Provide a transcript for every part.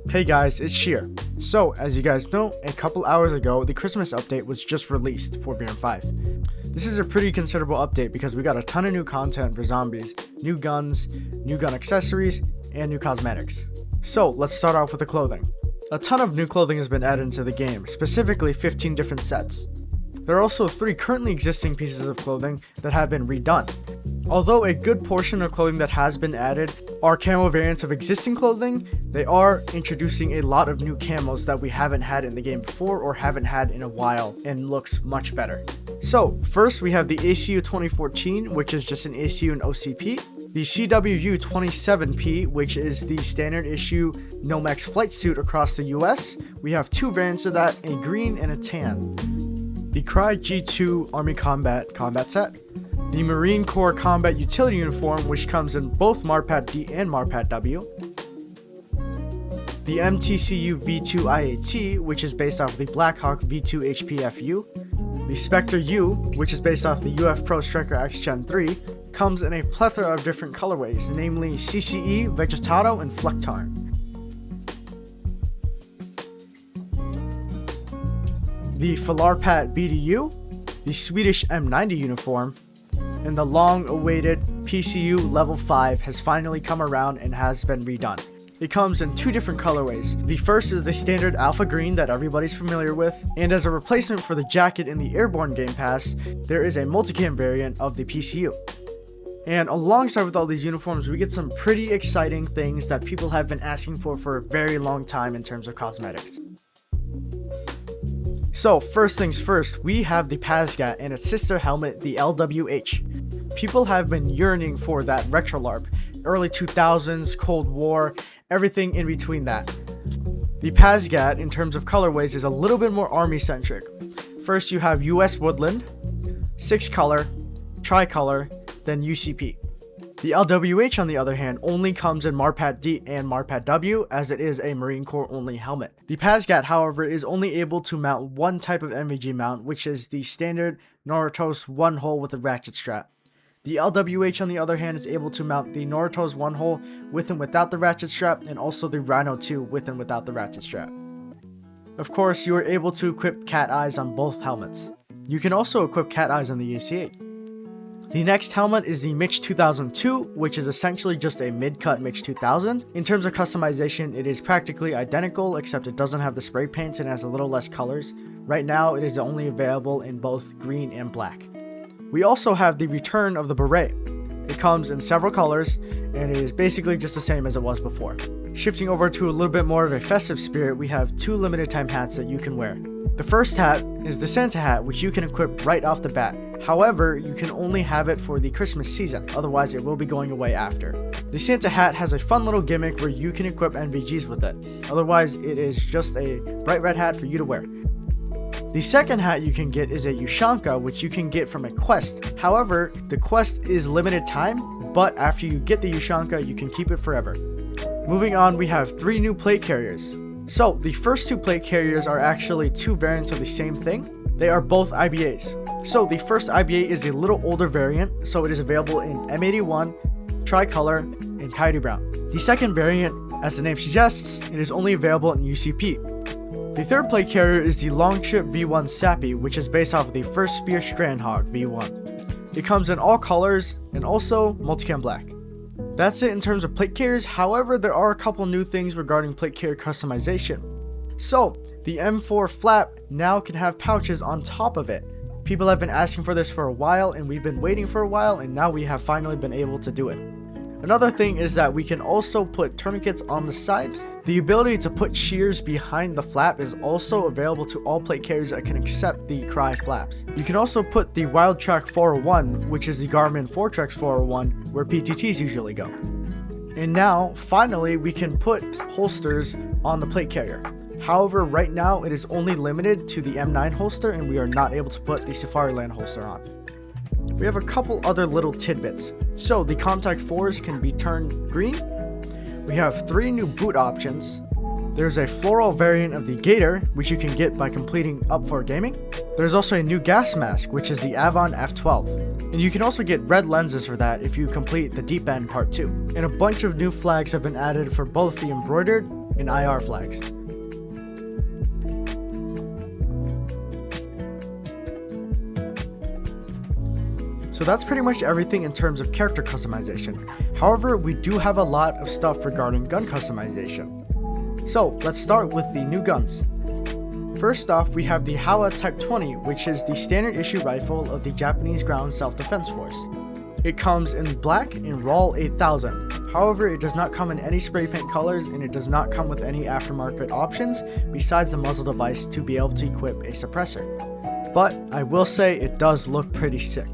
Hey guys, it's Sheer. So, as you guys know, a couple hours ago, the Christmas update was just released for BRM5. This is a pretty considerable update because we got a ton of new content for zombies, new guns, new gun accessories, and new cosmetics. So, let's start off with the clothing. A ton of new clothing has been added into the game, specifically 15 different sets. There are also 3 currently existing pieces of clothing that have been redone. Although a good portion of clothing that has been added are camo variants of existing clothing, they are introducing a lot of new camos that we haven't had in the game before or haven't had in a while and looks much better. So first we have the ACU 2014, which is just an ACU and OCP. The CWU 27P, which is the standard issue Nomex flight suit across the US. We have 2 variants of that, a green and a tan. The Cry G2 Army Combat set. The Marine Corps Combat Utility Uniform, which comes in both Marpad D and Marpad W. The MTCU V2 IAT, which is based off the Blackhawk V2 HPFU. The Spectre U, which is based off the UF Pro Striker X Gen 3, comes in a plethora of different colorways, namely CCE, Vegetado, and Flectarn. The Falarpat BDU, the Swedish M90 uniform, and the long-awaited PCU Level 5 has finally come around and has been redone. It comes in 2 different colorways. The first is the standard alpha green that everybody's familiar with, and as a replacement for the jacket in the Airborne Game Pass, there is a multicam variant of the PCU. And alongside with all these uniforms, we get some pretty exciting things that people have been asking for a very long time in terms of cosmetics. So first things first, we have the PASGAT and its sister helmet, the LWH. People have been yearning for that retro LARP, early 2000s, Cold War, everything in between that. The PASGAT, in terms of colorways, is a little bit more army centric. First you have US Woodland, 6 color, tricolor, then UCP. The LWH, on the other hand, only comes in Marpad D and Marpad W, as it is a Marine Corps only helmet. The PASGAT, however, is only able to mount one type of NVG mount, which is the standard Noritos 1-hole with a ratchet strap. The LWH, on the other hand, is able to mount the Noritos 1-hole with and without the ratchet strap, and also the Rhino 2 with and without the ratchet strap. Of course, you are able to equip cat eyes on both helmets. You can also equip cat eyes on the AC-8. The next helmet is the Misc 2002, which is essentially just a mid-cut Misc 2000. In terms of customization, it is practically identical, except it doesn't have the spray paints and has a little less colors. Right now, it is only available in both green and black. We also have the return of the beret. It comes in several colors, and it is basically just the same as it was before. Shifting over to a little bit more of a festive spirit, we have 2 limited time hats that you can wear. The first hat is the Santa hat, which you can equip right off the bat. However, you can only have it for the Christmas season, otherwise it will be going away after. The Santa hat has a fun little gimmick where you can equip NVGs with it. Otherwise, it is just a bright red hat for you to wear. The second hat you can get is a Ushanka, which you can get from a quest. However, the quest is limited time, but after you get the Ushanka, you can keep it forever. Moving on, we have 3 new plate carriers. So, the first 2 plate carriers are actually 2 variants of the same thing. They are both IBAs. So, the first IBA is a little older variant, so it is available in M81, Tricolor, and Coyote Brown. The second variant, as the name suggests, it is only available in UCP. The third plate carrier is the Longship V1 Sappy, which is based off of the first Spear Strandhog V1. It comes in all colors and also multicam black. That's it in terms of plate carriers. However, there are a couple new things regarding plate carrier customization. So, the M4 flap now can have pouches on top of it. People have been asking for this for a while, and we've been waiting for a while, and now we have finally been able to do it. Another thing is that we can also put tourniquets on the side. The ability to put shears behind the flap is also available to all plate carriers that can accept the Cry flaps. You can also put the Wild Track 401, which is the Garmin Fortrex 401, where PTTs usually go. And now, finally, we can put holsters on the plate carrier. However, right now it is only limited to the M9 holster, and we are not able to put the Safariland holster on. We have a couple other little tidbits. So the Contact 4s can be turned green. We have 3 new boot options. There's a floral variant of the Gator, which you can get by completing Up for Gaming. There's also a new gas mask, which is the Avon F12. And you can also get red lenses for that if you complete the Deep End Part 2. And a bunch of new flags have been added for both the embroidered and IR flags. So that's pretty much everything in terms of character customization. However, we do have a lot of stuff regarding gun customization. So let's start with the new guns. First off, we have the Howa Type 20, which is the standard issue rifle of the Japanese Ground Self-Defense Force. It comes in black and RAL 8000. However, it does not come in any spray paint colors, and it does not come with any aftermarket options besides the muzzle device to be able to equip a suppressor. But I will say it does look pretty sick.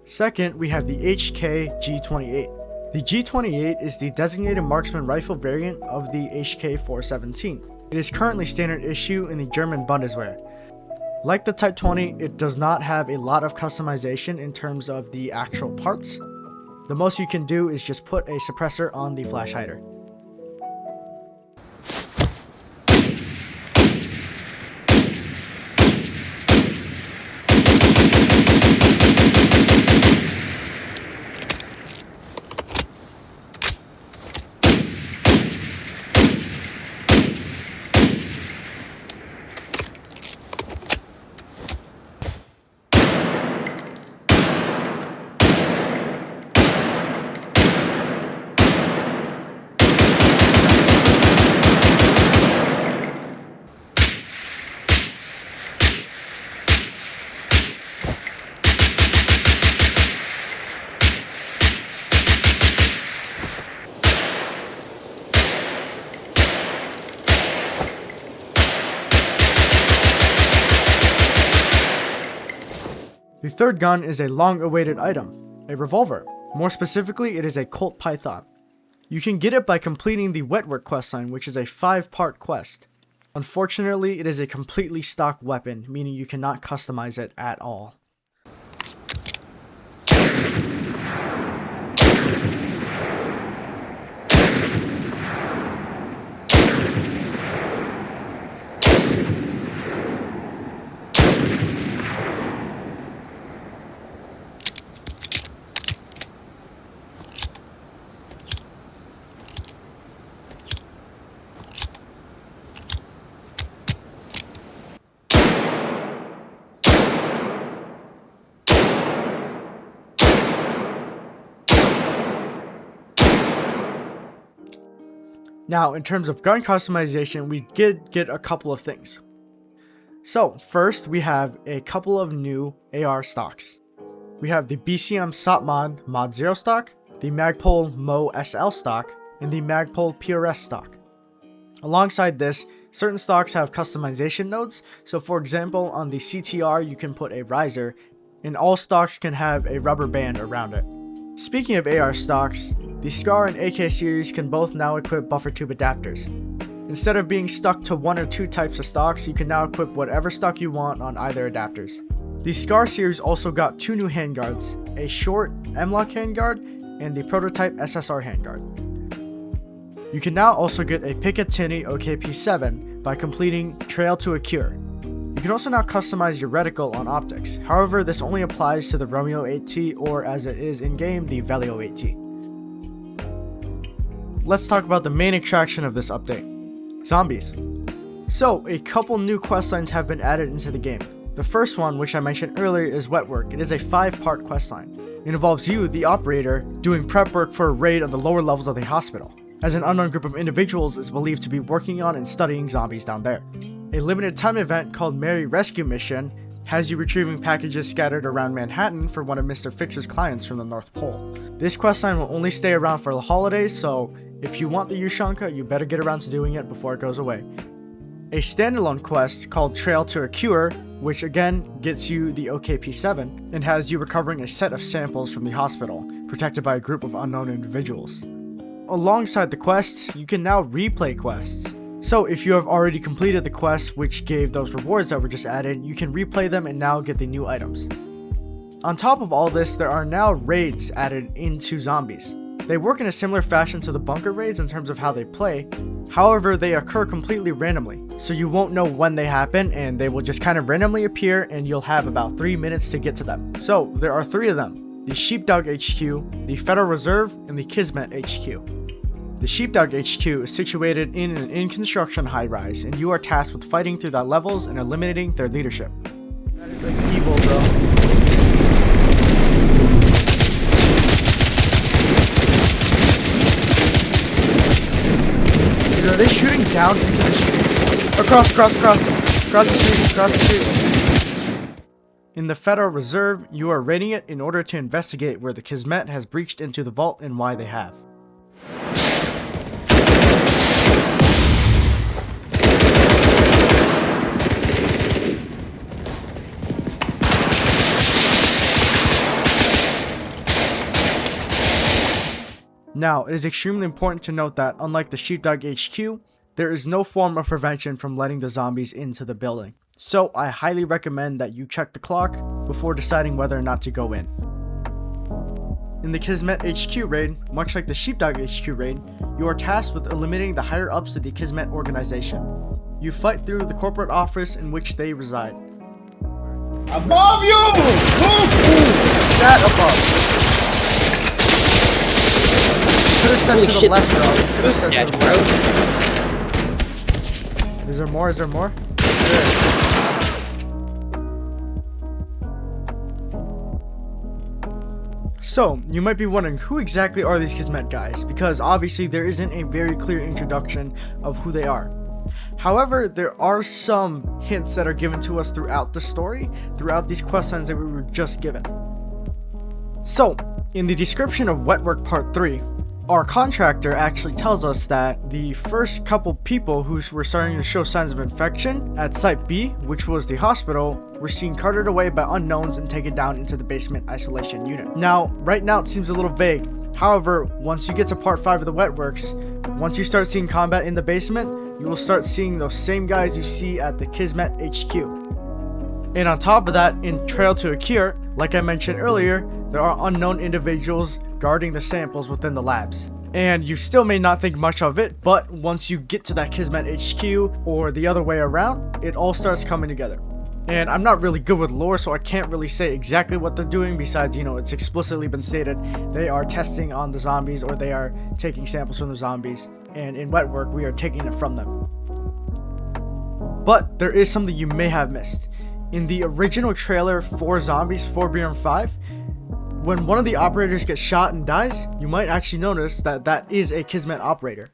Second, we have the HK G28. The G28 is the designated marksman rifle variant of the HK 417. It is currently standard issue in the German Bundeswehr. Like the Type 20, it does not have a lot of customization in terms of the actual parts. The most you can do is just put a suppressor on the flash hider. The third gun is a long-awaited item, a revolver. More specifically, it is a Colt Python. You can get it by completing the Wetwork questline, which is a 5-part quest. Unfortunately, it is a completely stock weapon, meaning you cannot customize it at all. Now, in terms of gun customization, we did get a couple of things. So, first, we have a couple of new AR stocks. We have the BCM Satmod Mod 0 stock, the Magpul Mo SL stock, and the Magpul PRS stock. Alongside this, certain stocks have customization nodes, so for example, on the CTR you can put a riser, and all stocks can have a rubber band around it. Speaking of AR stocks, the SCAR and AK series can both now equip buffer tube adapters. Instead of being stuck to one or two types of stocks, you can now equip whatever stock you want on either adapters. The SCAR series also got 2 new handguards, a short M-Lock handguard and the prototype SSR handguard. You can now also get a Picatinny OKP7 by completing Trail to a Cure. You can also now customize your reticle on optics. However, this only applies to the Romeo 8T or, as it is in-game, the Velio 8T. Let's talk about the main attraction of this update, zombies. So, a couple new questlines have been added into the game. The first one, which I mentioned earlier, is Wetwork. It is a 5-part questline. It involves you, the operator, doing prep work for a raid on the lower levels of the hospital, as an unknown group of individuals is believed to be working on and studying zombies down there. A limited time event called Mary Rescue Mission has you retrieving packages scattered around Manhattan for one of Mr. Fixer's clients from the North Pole. This questline will only stay around for the holidays, so if you want the Ushanka, you better get around to doing it before it goes away. A standalone quest called Trail to a Cure, which again gets you the OKP-7 and has you recovering a set of samples from the hospital, protected by a group of unknown individuals. Alongside the quests, you can now replay quests. So if you have already completed the quests which gave those rewards that were just added, you can replay them and now get the new items. On top of all this, there are now raids added into zombies. They work in a similar fashion to the bunker raids in terms of how they play. However, they occur completely randomly, so you won't know when they happen and they will just kind of randomly appear and you'll have about 3 minutes to get to them. So there are 3 of them: the Sheepdog HQ, the Federal Reserve, and the Kismet HQ. The Sheepdog HQ is situated in an in-construction high-rise, and you are tasked with fighting through the levels and eliminating their leadership. That is like evil, bro. Dude, are they shooting down into the streets? Across the street. In the Federal Reserve, you are raiding it in order to investigate where the Kismet has breached into the vault and why they have. Now, it is extremely important to note that, unlike the Sheepdog HQ, there is no form of prevention from letting the zombies into the building. So, I highly recommend that you check the clock before deciding whether or not to go in. In the Kismet HQ raid, much like the Sheepdog HQ raid, you are tasked with eliminating the higher-ups of the Kismet organization. You fight through the corporate office in which they reside. Above you! That above! Could have said to the left, bro. Is there more? Is there more? So, you might be wondering, who exactly are these Kismet guys? Because obviously there isn't a very clear introduction of who they are. However, there are some hints that are given to us throughout the story, throughout these questlines that we were just given. So, in the description of Wetwork Part 3, our contractor actually tells us that the first couple people who were starting to show signs of infection at Site B, which was the hospital, were seen carted away by unknowns and taken down into the basement isolation unit. Now, right now it seems a little vague. However, once you get to Part 5 of the Wetworks, once you start seeing combat in the basement, you will start seeing those same guys you see at the Kismet HQ. And on top of that, in Trail to a Cure, like I mentioned earlier, there are unknown individuals guarding the samples within the labs. And you still may not think much of it, but once you get to that Kismet HQ or the other way around, it all starts coming together. And I'm not really good with lore, so I can't really say exactly what they're doing besides, it's explicitly been stated they are testing on the zombies or they are taking samples from the zombies. And in Wetwork, we are taking it from them. But there is something you may have missed. In the original trailer for Zombies 4BRM5, when one of the operators gets shot and dies, you might actually notice that that is a Kismet operator.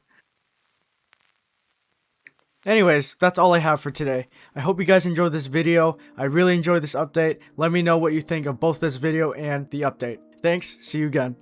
Anyways, that's all I have for today. I hope you guys enjoyed this video. I really enjoyed this update. Let me know what you think of both this video and the update. Thanks, see you again.